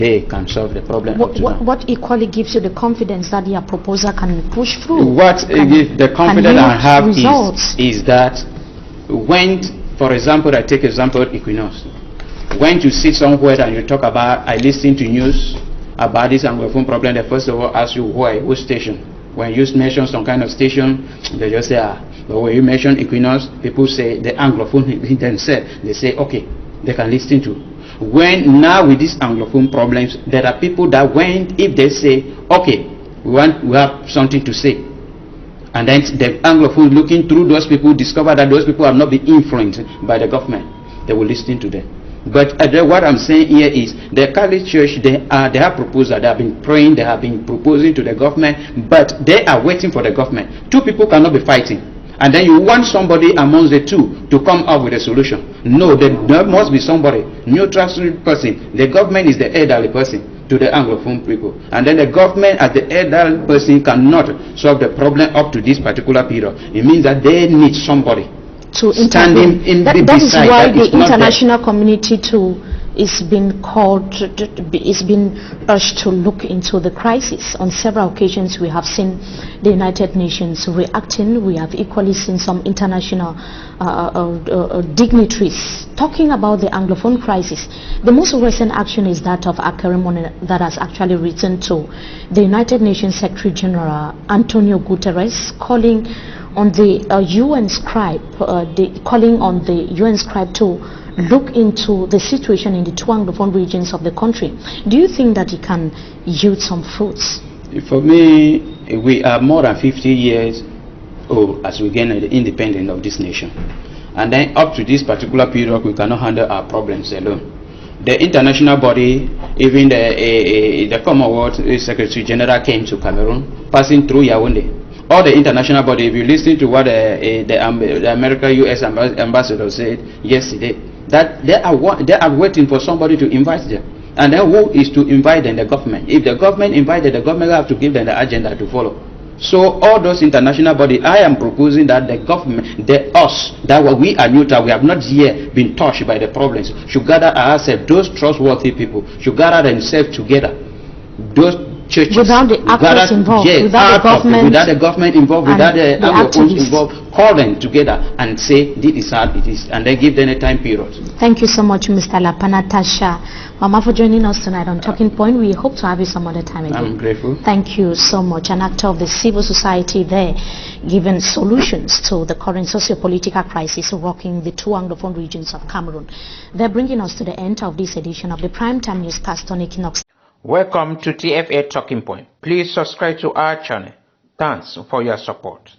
they can solve the problem. What equally gives you the confidence that your proposal can push through? What the confidence I have is that when, for example, I take example Equinox. When you sit somewhere and you talk about, I listen to news about this Anglophone problem, they first of all ask you why, which station. When you mention some kind of station, they just say, but when you mention Equinox, people say the Anglophone themselves, they say, okay, they can listen to. When now with these Anglophone problems, there are people that when, if they say, okay, we have something to say, and then the Anglophone looking through those people discover that those people have not been influenced by the government, they will listen to them. But what I'm saying here is the Catholic Church, they have proposed that they have been praying, they have been proposing to the government, but they are waiting for the government. Two people cannot be fighting. And then you want somebody amongst the two to come up with a solution. No, there must be somebody, neutral person. The government is the elderly person to the Anglophone people. And then the government as the elderly person cannot solve the problem up to this particular period. It means that they need somebody to standing in that is why the international community too is being urged to look into the crisis. On several occasions we have seen the United Nations reacting. We have equally seen some international dignitaries talking about the Anglophone crisis. The most recent action is that of Akerimone that has actually written to the United Nations Secretary General Antonio Guterres, calling on the UN scribe, calling on the UN scribe to look into the situation in the two Anglophone regions of the country. Do you think that it can yield some fruits? For me, we are more than 50 years old as we gain the independence of this nation. And then up to this particular period, we cannot handle our problems alone. The international body, even the Commonwealth Secretary General came to Cameroon, passing through Yaoundé. All the international body, if you listen to what the American U.S. ambassador said yesterday, that they are waiting for somebody to invite them. And then who is to invite them? The government. If the government invited, the government have to give them the agenda to follow. So all those international bodies, I am proposing that the government, that we are neutral, we have not yet been touched by the problems, should gather ourselves, those trustworthy people, should gather themselves together. Those churches, without the actors involved, without the government involved, without the activists involved, call them together and say this is how it is, and then give them a time period. Thank you so much, Mr. Lapanatasha Mama, for joining us tonight on Talking Point. We hope to have you some other time again. I'm grateful. Thank you so much. An actor of the civil society there, giving solutions to the current socio-political crisis rocking the two Anglophone regions of Cameroon. They're bringing us to the end of this edition of the Primetime Newscast on Equinox. Welcome to TFA Talking Point. Please subscribe to our channel. Thanks for your support.